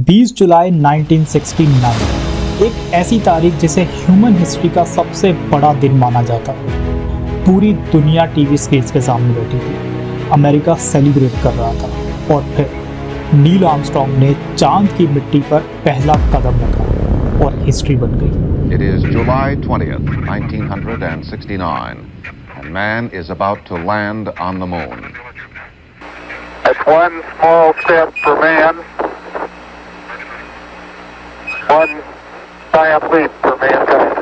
20 जुलाई 1969 एक ऐसी तारीख जिसे ह्यूमन हिस्ट्री का सबसे बड़ा दिन माना जाता है। पूरी दुनिया टीवी स्क्रीन के सामने बैठी थी। अमेरिका सेलिब्रेट कर रहा था और फिर नील आर्मस्ट्रॉन्ग ने चांद की मिट्टी पर पहला कदम रखा और हिस्ट्री बन गई। It is July 20th, 1969, and man is about to land on the moon. It's one small step for man, one giant leap for mankind.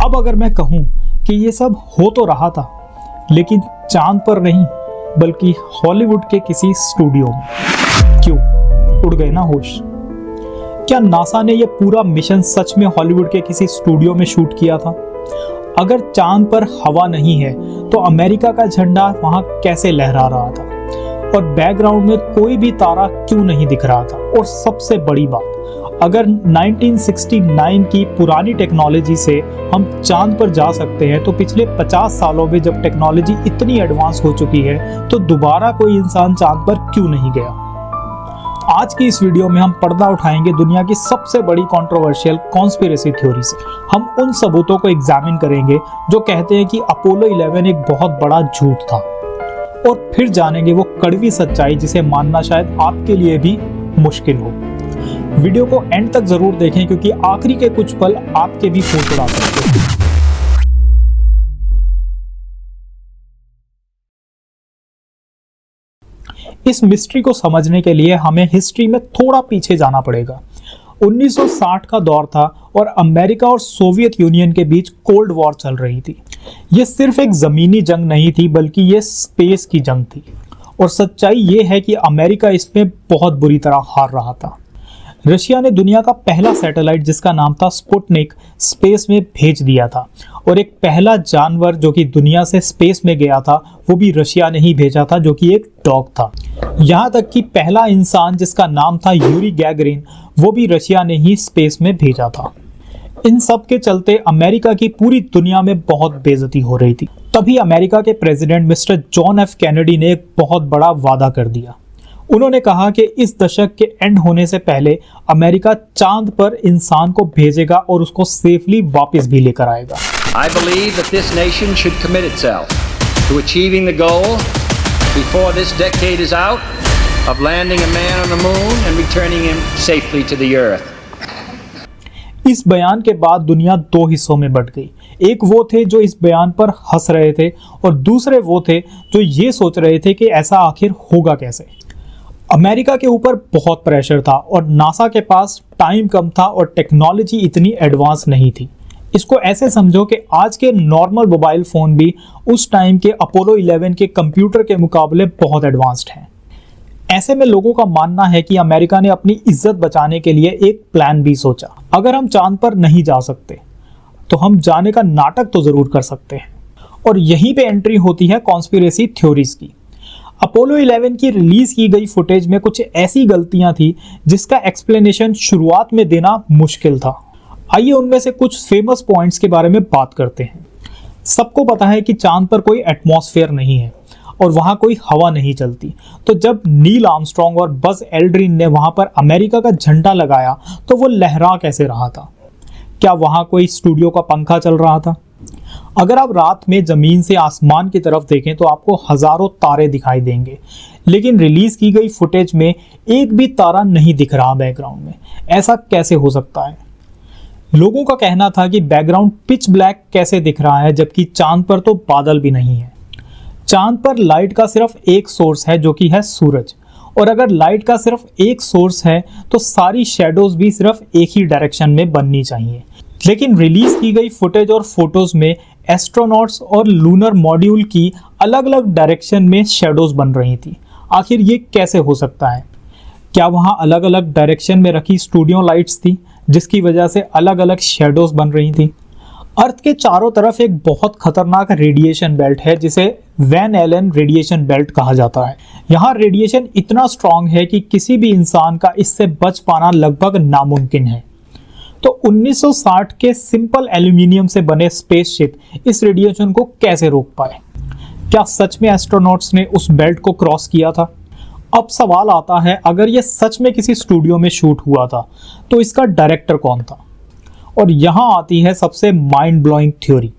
अब अगर मैं कहूं कि ये सब हो तो रहा था, लेकिन चांद पर नहीं बल्कि हॉलीवुड के किसी स्टूडियो में, क्यों उड़ गए ना होश? क्या नासा ने यह पूरा मिशन सच में हॉलीवुड के किसी स्टूडियो में शूट किया था? अगर चांद पर हवा नहीं है तो अमेरिका का झंडा वहां कैसे लहरा रहा था? और बैकग्राउंड में कोई भी तारा क्यों नहीं दिख रहा था? और सबसे बड़ी बात, अगर 1969 की पुरानी टेक्नोलॉजी से हम चांद पर जा सकते हैं तो पिछले 50 सालों में जब टेक्नोलॉजी इतनी एडवांस हो चुकी है तो दोबारा कोई इंसान चांद पर क्यों नहीं गया? आज की इस वीडियो में हम पर्दा उठाएंगे दुनिया की सबसे बड़ी कंट्रोवर्शियल कॉन्स्पिरेसी थ्योरी से। हम उन सबूतों को एग्जामिन करेंगे जो कहते हैं कि अपोलो 11 एक बहुत बड़ा झूठ था, और फिर जानेंगे वो कड़वी सच्चाई जिसे मानना शायद आपके लिए भी मुश्किल हो। वीडियो को एंड तक जरूर देखें क्योंकि आखिरी के कुछ पल आपके भी होश उड़ा सकते हैं। इस मिस्ट्री को समझने के लिए हमें हिस्ट्री में थोड़ा पीछे जाना पड़ेगा। 1960 का दौर था और अमेरिका और सोवियत यूनियन के बीच कोल्ड वॉर चल रही थी। ये सिर्फ एक जमीनी जंग नहीं थी बल्कि ये स्पेस की जंग थी, और सच्चाई ये है कि अमेरिका इसमें बहुत बुरी तरह हार रहा था। रशिया ने दुनिया का पहला सैटेलाइट जिसका नाम था स्पुतनिक स्पेस में भेज दिया था, और एक पहला जानवर जो कि दुनिया से स्पेस में गया था वो भी रशिया ने ही भेजा था, जो कि एक डॉग था। यहाँ तक कि पहला इंसान जिसका नाम था यूरी गैगरिन वो भी रशिया ने ही स्पेस में भेजा था। इन सब के चलते अमेरिका की पूरी दुनिया में बहुत बेइज्जती हो रही थी। तभी अमेरिका के president mister John F Kennedy ने एक बहुत बड़ा वादा कर दिया। उन्होंने कहा कि इस दशक के एंड होने से पहले अमेरिका चांद पर इंसान को भेजेगा और उसको सेफली वापस भी लेकर आएगा। I believe that this nation should commit itself to achieving the goal before this decade is out of landing a man on the moon and returning him safely to the earth. इस बयान के बाद दुनिया दो हिस्सों में बंट गई। एक वो थे जो इस बयान पर हंस रहे थे और दूसरे वो थे जो ये सोच रहे थे कि ऐसा आखिर होगा कैसे। अमेरिका के ऊपर बहुत प्रेशर था और नासा के पास टाइम कम था और टेक्नोलॉजी इतनी एडवांस नहीं थी। इसको ऐसे समझो कि आज के नॉर्मल मोबाइल फ़ोन भी उस टाइम के अपोलो 11 के कंप्यूटर के मुकाबले बहुत एडवांस्ड हैं। ऐसे में लोगों का मानना है कि अमेरिका ने अपनी इज्जत बचाने के लिए एक प्लान भी सोचा। अगर हम चांद पर नहीं जा सकते तो हम जाने का नाटक तो ज़रूर कर सकते हैं, और यहीं पे एंट्री होती है कॉन्स्पिरेसी थ्योरीज की। अपोलो 11 की रिलीज की गई फुटेज में कुछ ऐसी गलतियां थी जिसका एक्सप्लेनेशन शुरुआत में देना मुश्किल था। आइए उनमें से कुछ फेमस पॉइंट्स के बारे में बात करते हैं। सबको पता है कि चांद पर कोई एटमॉस्फेयर नहीं है और वहां कोई हवा नहीं चलती, तो जब नील आर्मस्ट्रॉन्ग और बज एल्ड्रिन ने वहां पर अमेरिका का झंडा लगाया तो वो लहरा कैसे रहा था? क्या वहां कोई स्टूडियो का पंखा चल रहा था? अगर आप रात में जमीन से आसमान की तरफ देखें तो आपको हजारों तारे दिखाई देंगे, लेकिन रिलीज की गई फुटेज में एक भी तारा नहीं दिख रहा बैकग्राउंड में। ऐसा कैसे हो सकता है? लोगों का कहना था कि बैकग्राउंड पिच ब्लैक कैसे दिख रहा है जबकि चांद पर तो बादल भी नहीं है। चांद पर लाइट का सिर्फ एक सोर्स है जो कि है सूरज, और अगर लाइट का सिर्फ एक सोर्स है तो सारी शेडोज भी सिर्फ एक ही डायरेक्शन में बननी चाहिए। लेकिन रिलीज की गई फुटेज और फोटोज में एस्ट्रोनॉट्स और लूनर मॉड्यूल की अलग अलग डायरेक्शन में शेडोज बन रही थी। आखिर ये कैसे हो सकता है? क्या वहाँ अलग अलग डायरेक्शन में रखी स्टूडियो लाइट्स थी जिसकी वजह से अलग अलग शेडोज बन रही थी? अर्थ के चारों तरफ एक बहुत खतरनाक रेडिएशन बेल्ट है जिसे वैन एलन रेडिएशन बेल्ट कहा जाता है। यहाँ रेडिएशन इतना स्ट्रॉन्ग है कि किसी भी इंसान का इससे बच पाना लगभग नामुमकिन है। तो 1960 के सिंपल एल्यूमिनियम से बने स्पेसशिप इस रेडिएशन को कैसे रोक पाए? क्या सच में एस्ट्रोनॉट्स ने उस बेल्ट को क्रॉस किया था? अब सवाल आता है, अगर ये सच में किसी स्टूडियो में शूट हुआ था तो इसका डायरेक्टर कौन था? और यहाँ आती है सबसे माइंड ब्लोइंग थ्योरी।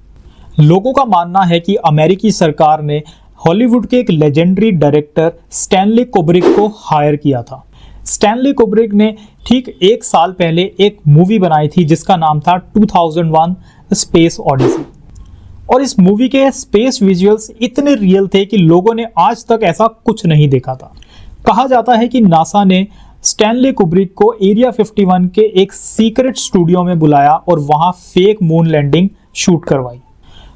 लोगों का मानना है कि अमेरिकी सरकार ने हॉलीवुड के एक लेजेंडरी डायरेक्टर स्टैनली कुब्रिक को हायर किया था। स्टैनली कुब्रिक ने ठीक 1 साल पहले एक मूवी बनाई थी जिसका नाम था 2001 स्पेस ऑडिसी। और इस मूवी के स्पेस विजुअल्स इतने रियल थे कि लोगों ने आज तक ऐसा कुछ नहीं देखा था। कहा जाता है कि नासा ने स्टैनली कुब्रिक को एरिया 51 के एक सीक्रेट स्टूडियो में बुलाया और वहां फेक मून लैंडिंग शूट करवाई।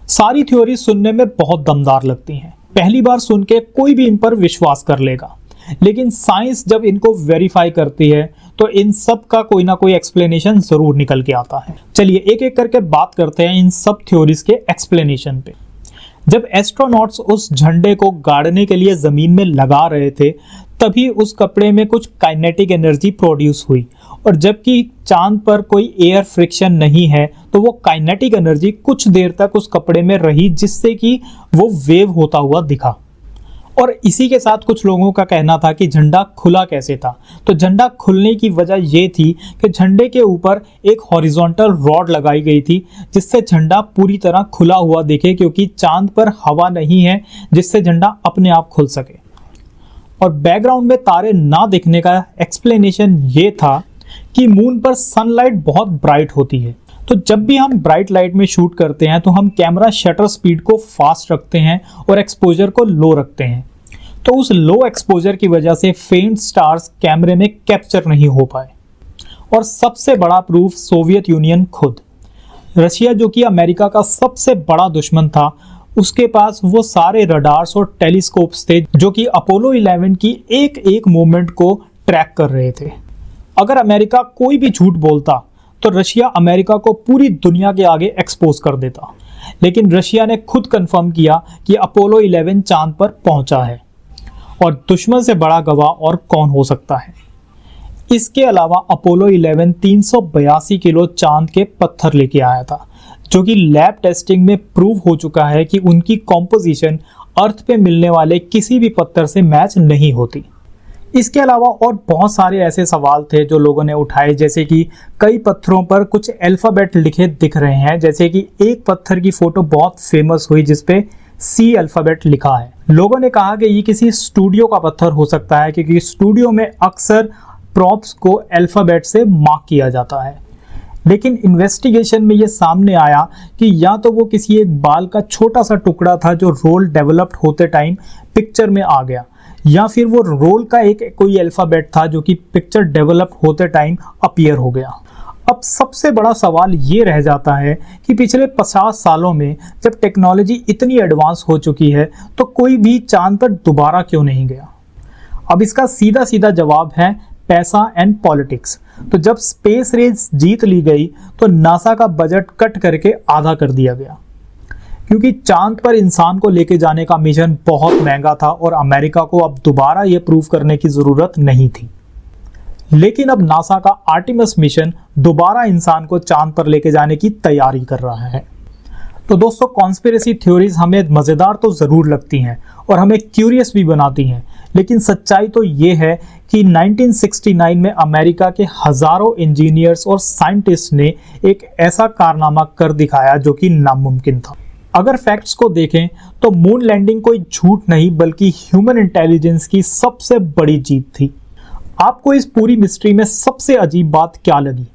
सारी थ्योरी सुनने में बहुत दमदार लगती हैं। पहली बार सुन के कोई भी इन पर विश्वास कर लेगा, लेकिन साइंस जब इनको वेरीफाई करती है तो इन सब का कोई ना कोई एक्सप्लेनेशन जरूर निकल के आता है। चलिए एक एक करके बात करते हैं इन सब थ्योरीज के एक्सप्लेनेशन पे। जब एस्ट्रोनॉट्स उस झंडे को गाड़ने के लिए जमीन में लगा रहे थे, तभी उस कपड़े में कुछ काइनेटिक एनर्जी प्रोड्यूस हुई, और जबकि चांद पर कोई एयर फ्रिक्शन नहीं है तो वो काइनेटिक एनर्जी कुछ देर तक उस कपड़े में रही, जिससे कि वो वेव होता हुआ दिखा। और इसी के साथ कुछ लोगों का कहना था कि झंडा खुला कैसे था। तो झंडा खुलने की वजह ये थी कि झंडे के ऊपर एक हॉरिजॉन्टल रॉड लगाई गई थी जिससे झंडा पूरी तरह खुला हुआ दिखे, क्योंकि चांद पर हवा नहीं है जिससे झंडा अपने आप खुल सके। और बैकग्राउंड में तारे ना दिखने का एक्सप्लेनेशन ये था कि मून पर सनलाइट बहुत ब्राइट होती है, तो जब भी हम ब्राइट लाइट में शूट करते हैं तो हम कैमरा शटर स्पीड को फास्ट रखते हैं और एक्सपोजर को लो रखते हैं। तो उस लो एक्सपोजर की वजह से फेंट स्टार्स कैमरे में कैप्चर नहीं हो पाए। और सबसे बड़ा प्रूफ सोवियत यूनियन खुद। रशिया, जो कि अमेरिका का सबसे बड़ा दुश्मन था, उसके पास वो सारे रडार्स और टेलीस्कोप्स थे जो कि अपोलो 11 की एक एक मूवमेंट को ट्रैक कर रहे थे। अगर अमेरिका कोई भी झूठ बोलता तो रशिया अमेरिका को पूरी दुनिया के आगे एक्सपोज कर देता, लेकिन रशिया ने खुद कंफर्म किया कि अपोलो 11 चांद पर पहुंचा है। और दुश्मन से बड़ा गवाह और कौन हो सकता है। इसके अलावा अपोलो 11 382 किलो चांद के पत्थर लेके आया था, जो कि लैब टेस्टिंग में प्रूव हो चुका है कि उनकी कॉम्पोजिशन अर्थ पे मिलने वाले किसी भी पत्थर से मैच नहीं होती। इसके अलावा और बहुत सारे ऐसे सवाल थे जो लोगों ने उठाए, जैसे कि कई पत्थरों पर कुछ अल्फाबेट लिखे दिख रहे हैं। जैसे कि एक पत्थर की फोटो बहुत फेमस हुई जिसपे सी अल्फाबेट लिखा है। लोगों ने कहा कि ये किसी स्टूडियो का पत्थर हो सकता है, क्योंकि स्टूडियो में अक्सर प्रॉप्स को अल्फाबेट से मार्क किया जाता है। लेकिन इन्वेस्टिगेशन में ये सामने आया कि या तो वो किसी एक बाल का छोटा सा टुकड़ा था जो रोल डेवलप्ड होते टाइम पिक्चर में आ गया, या फिर वो रोल का एक कोई अल्फाबेट था जो कि पिक्चर डेवलप होते टाइम अपीयर हो गया। अब सबसे बड़ा सवाल ये रह जाता है कि पिछले 50 सालों में जब टेक्नोलॉजी इतनी एडवांस हो चुकी है तो कोई भी चांद पर दोबारा क्यों नहीं गया। अब इसका सीधा सीधा जवाब है पैसा एंड पॉलिटिक्स। तो जब स्पेस रेस जीत ली गई तो नासा का बजट कट करके आधा कर दिया गया, क्योंकि चांद पर इंसान को लेके जाने का मिशन बहुत महंगा था और अमेरिका को अब दोबारा ये प्रूव करने की जरूरत नहीं थी। लेकिन अब नासा का आर्टेमिस मिशन दोबारा इंसान को चांद पर लेके जाने की तैयारी कर रहा है। तो दोस्तों, कॉन्स्पिरेसी थ्योरीज हमें मजेदार तो जरूर लगती हैं और हमें क्यूरियस भी बनाती हैं, लेकिन सच्चाई तो ये है कि 1969 में अमेरिका के हजारों इंजीनियर्स और साइंटिस्ट ने एक ऐसा कारनामा कर दिखाया जो कि नामुमकिन था। अगर फैक्ट्स को देखें तो मून लैंडिंग कोई झूठ नहीं बल्कि ह्यूमन इंटेलिजेंस की सबसे बड़ी जीत थी। आपको इस पूरी मिस्ट्री में सबसे अजीब बात क्या लगी,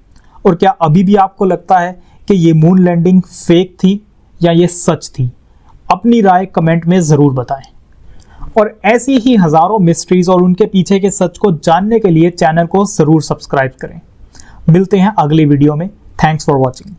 और क्या अभी भी आपको लगता है कि ये मून लैंडिंग फेक थी या ये सच थी? अपनी राय कमेंट में जरूर बताएं। और ऐसी ही हजारों मिस्ट्रीज और उनके पीछे के सच को जानने के लिए चैनल को जरूर सब्सक्राइब करें। मिलते हैं अगली वीडियो में। Thanks for watching.